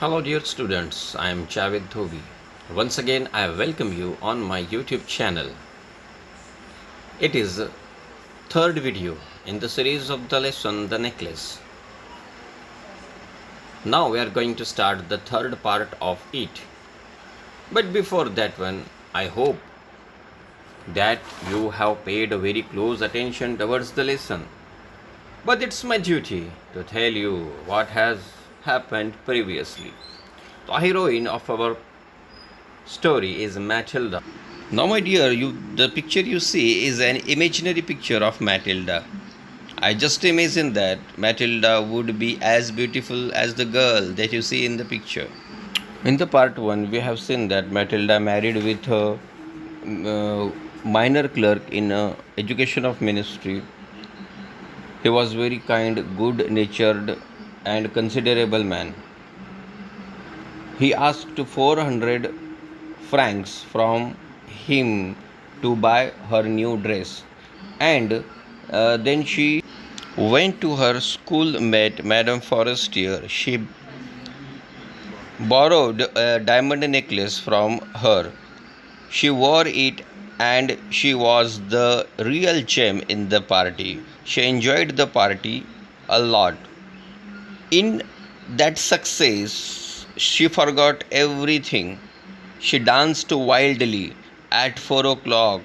Hello, dear students. I am Javed Dhobi. Once again, I welcome you on my YouTube channel. It is the third video in the series of the lesson The Necklace. Now we are going to start the third part of it. But before that one, I hope that you have paid very close attention towards the lesson. But it's my duty to tell you what has happened previously. The heroine of our story is Matilda. Now, my dear, the picture you see is an imaginary picture of Matilda. I just imagine that Matilda would be as beautiful as the girl that you see in the picture. In the part 1, we have seen that Matilda married with a minor clerk in education of ministry. He was very kind, good natured, and considerable man. He asked 400 francs from him to buy her new dress, and then she went to her schoolmate Madame Forestier. She borrowed a diamond necklace from her. She wore it and she was the real gem in the party. She enjoyed the party a lot. In that success, she forgot everything. She danced wildly. At 4 o'clock,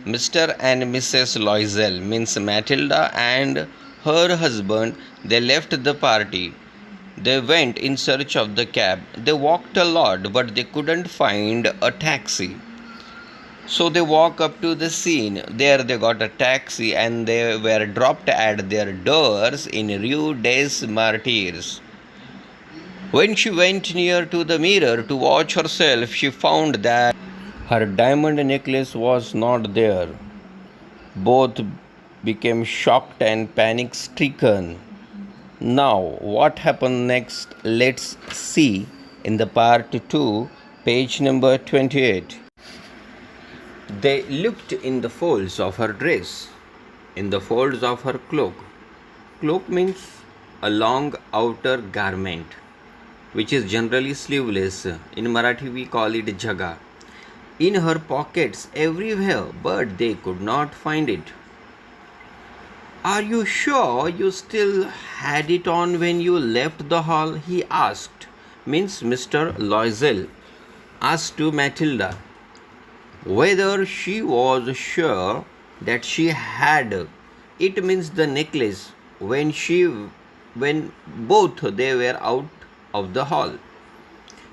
Mr. and Mrs. Loisel, means Matilda and her husband, they left the party. They went in search of the cab. They walked a lot, but they couldn't find a taxi. So they walked up to the scene. There they got a taxi and they were dropped at their doors in Rue des Martyrs. When she went near to the mirror to watch herself, she found that her diamond necklace was not there. Both became shocked and panic stricken. Now, what happened next? Let's see in the part 2, page number 28. They looked in the folds of her dress, in the folds of her cloak. Cloak means a long outer garment, which is generally sleeveless. In Marathi, we call it jaga. In her pockets, everywhere, but they could not find it. Are you sure you still had it on when you left the hall? He asked. Means Mr. Loisel asked to Matilda whether she was sure that she had it, means the necklace, when both they were out of the hall.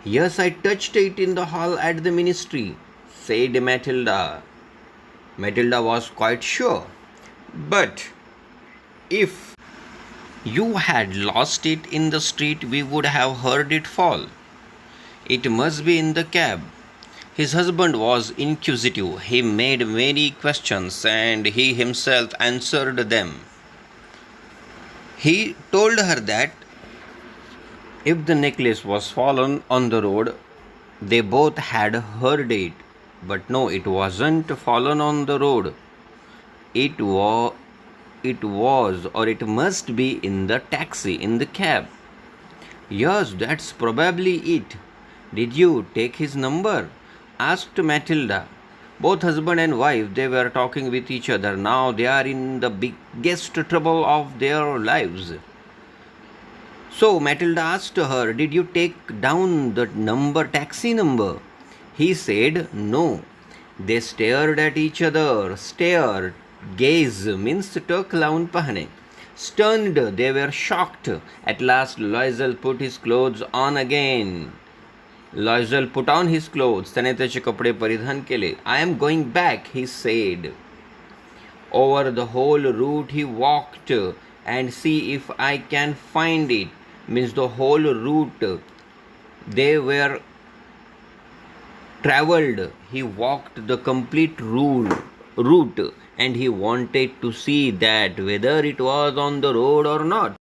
Yes, I touched it in the hall at the ministry, said Matilda. Matilda was quite sure. But if you had lost it in the street, we would have heard it fall. It must be in the cab. His husband was inquisitive. He made many questions and he himself answered them. He told her that if the necklace was fallen on the road, they both had heard it. But no, it wasn't fallen on the road. It was or it must be in the taxi, in the cab. Yes, that's probably it. Did you take his number? Asked Matilda. Both husband and wife, they were talking with each other. Now they are in the biggest trouble of their lives. So Matilda asked her, did you take down the taxi number? He said, no. They stared at each other. Stared. Gaze means टक लावून पाहणे. Stunned, they were shocked. At last Loisel put his clothes on again. Loisel put on his clothes. त्याने त्याचे कपडे परिधान केले. I am going back, he said. Over the whole route he walked and see if I can find it. Means the whole route they were traveled. He walked the complete route and he wanted to see that whether it was on the road or not.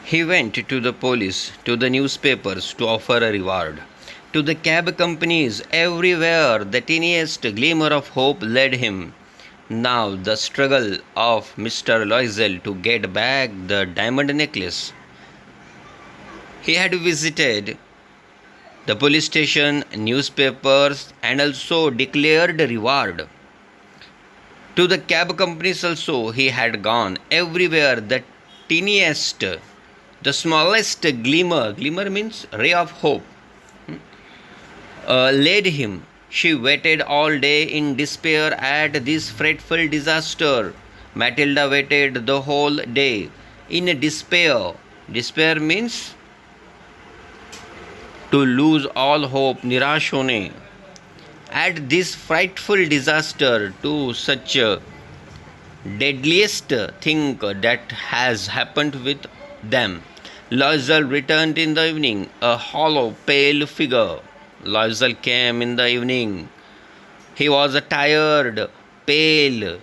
He went to the police, to the newspapers to offer a reward. To the cab companies, everywhere the tiniest glimmer of hope led him. Now the struggle of Mr. Loisel to get back the diamond necklace. He had visited The police station, newspapers, and also declared reward. To the cab companies also he had gone. Everywhere the teeniest, the smallest glimmer means ray of hope, led him. She waited all day in despair at this frightful disaster. Matilda waited the whole day in despair. Despair means to lose all hope, nirash hone. At this frightful disaster, to such a deadliest thing that has happened with them. Loisel returned in the evening, a hollow, pale figure. Loisel came in the evening. He was tired, pale.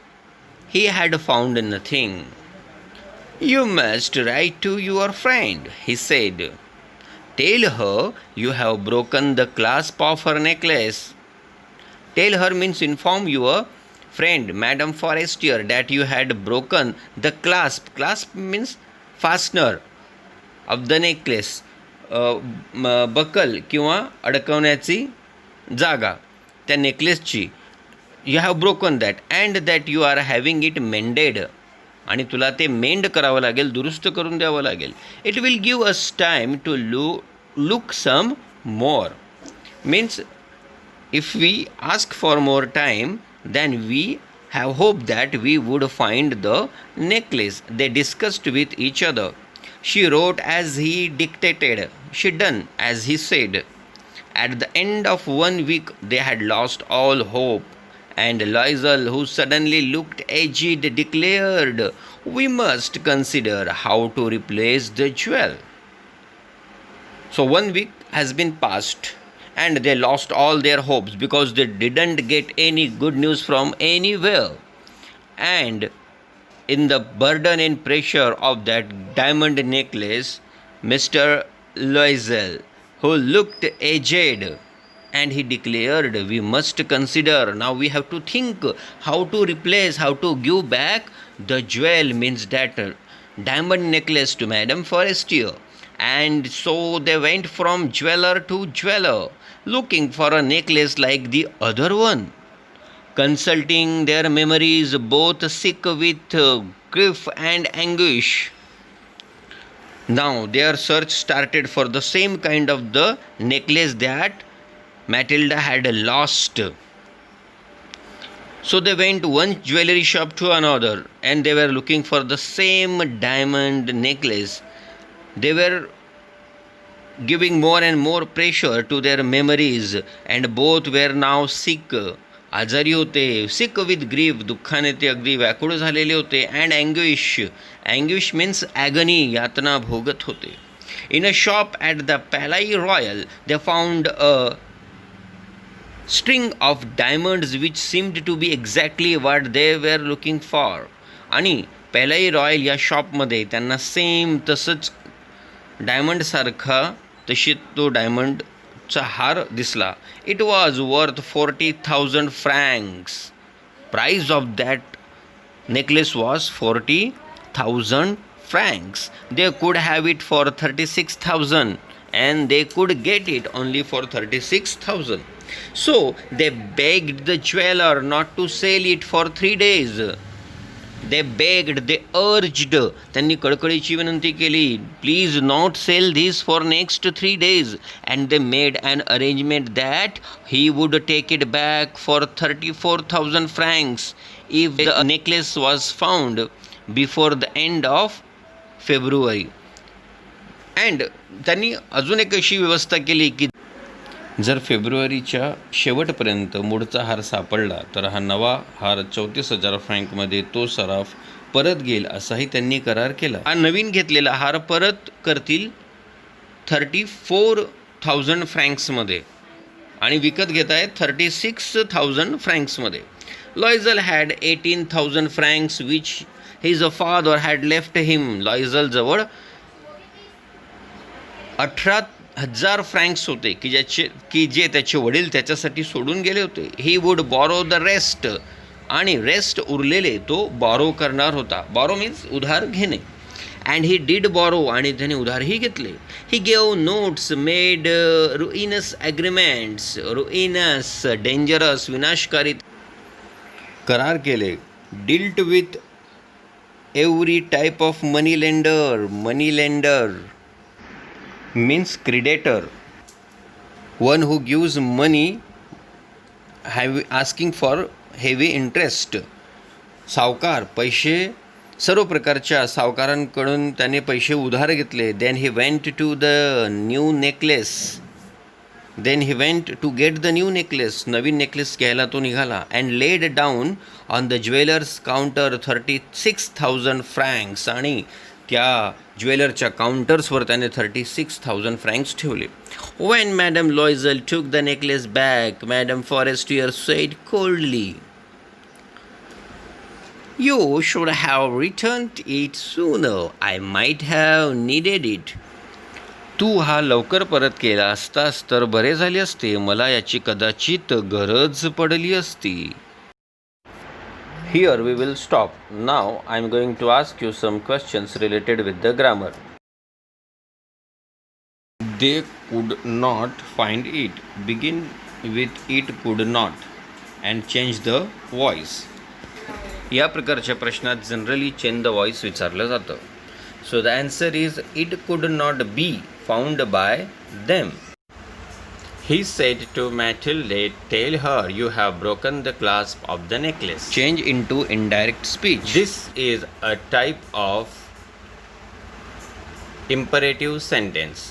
He had found nothing. You must write to your friend, he said. Tell her you have broken the clasp of her necklace. Tell her means inform your friend, Madame Forestier, that you had broken the clasp. Clasp means fastener of the necklace. Buckle किंवा अडकवण्याची जागा त्या नेकलेसची. You have broken that and that you are having it mended. आणि तुला ते मेंड करावं लागेल, दुरुस्त करून द्यावं लागेल. It will give us time to look some more. Means if we ask for more time, then we have hope that we would find the necklace. They discussed with each other. She wrote as he dictated. She done as he said. At the end of 1 week, they had lost all hope. And Loisel, who suddenly looked aged, declared, "We must consider how to replace the jewel." So 1 week has been passed. And they lost all their hopes because they didn't get any good news from anywhere. And in the burden and pressure of that diamond necklace, Mr. Loisel, who looked aged, and he declared, "We must consider, now we have to think how to replace, how to give back the jewel," means that diamond necklace to Madame Forestier. And so they went from jeweler to jeweler, looking for a necklace like the other one, consulting their memories, both sick with grief and anguish. Now their search started for the same kind of the necklace that Matilda had lost. So they went one jewelry shop to another, and they were looking for the same diamond necklace. They were giving more and more pressure to their memories, and both were now sick. आजारी होते, sick with grief, दुःखाने ते अगदी व्याकुळ झालेले होते, and anguish means agony, यातना भोगत होते. In a shop at the Palais Royal, they found a string of diamonds which seemed to be exactly what they were looking for. आणि पॅलाई रॉयल या शॉपमध्ये त्यांना सेम तसंच डायमंड सारखा तशी तो डायमंडचा हार दिसला. It was worth 40,000 francs. Price of that necklace was 40,000 francs. They could have it for 36,000 and they could get it only for 36,000. So they begged the jeweler not to sell it for 3 days. They begged, they urged, त्यांनी कळकळीची विनंती केली, please not sell this for next 3 days. And they made an arrangement that he would take it back for 34,000 francs if the necklace was found before the end of February. And त्यांनी अजून एक अशी व्यवस्था केली की जर फेब्रुवारीच्या शेवटपर्यंत मूळचा हार सापडला तर हा नवा हार 34,000 फ्रँकमध्ये तो सराफ परत घेईल असाही त्यांनी करार केला. हा नवीन घेतलेला हार परत करतील 34,000 फ्रँक्समध्ये आणि विकत घेत आहेत 36,000 फ्रँक्समध्ये. Loisel had 18,000 francs which his father had left him. Loisel जवळ 18,000 francs होते की जे त्याचे वडील त्याच्यासाठी सोडून गेले होते. He would borrow the rest, आणि रेस्ट उरलेले तो बॉरो करणार होता. बॉरो मीन्स उधार घेणे. अँड ही डिड बॉरो, आणि त्याने उधारही घेतले. He gave notes, made ruinous agreements, ruinous dangerous, विनाशकारी करार केले. Dealt with every type of money lender. Money lender means creditor, one who gives money asking for heavy interest. सावकार, पैसे, सर्व प्रकारच्या सावकारांकडून त्याने पैसे उधार घेतले. Then he went to the new necklace. Then he went to get the new necklace. नवीन नेकलेस घ्यायला तो निघाला. And laid down on the jeweller's counter 36,000 francs. आणि त्या ज्वेलरच्या काउंटर्सवर त्याने 36,000 फ्रँक्स ठेवले. When madam Loisel took the necklace back, madam Forestier said coldly, "You should have returned it sooner. I might have needed it." तू हा लवकर परत केला असतास तर बरे झाले असते. मला याची कदाचित गरज पडली असती. Here we will stop. Now I am going to ask you some questions related with the grammar. They could not find it. Begin with it could not and change the voice. या प्रकारच्या प्रश्नात generally change the voice विचारलं जातं. So the answer is it could not be found by them. He said to Mathilde, tell her you have broken the clasp of the necklace. Change into indirect speech. This is a type of imperative sentence.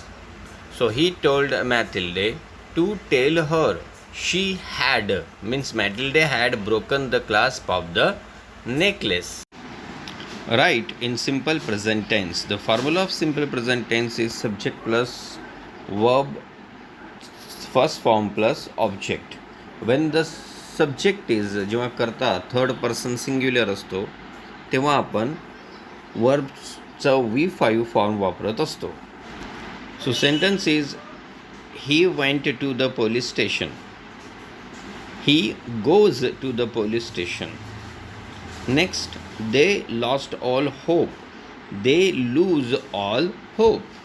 So he told Mathilde to tell her she had, means Mathilde had broken the clasp of the necklace. Write in simple present tense. The formula of simple present tense is subject plus verb, first form plus object. When the subject is, जेव्हा करता third person singular असतो तेव्हा आपण वर्बचा V5 form वापरत असतो. So sentence is he went to the police station. He goes to the police station. Next, they lost all hope. They lose all hope.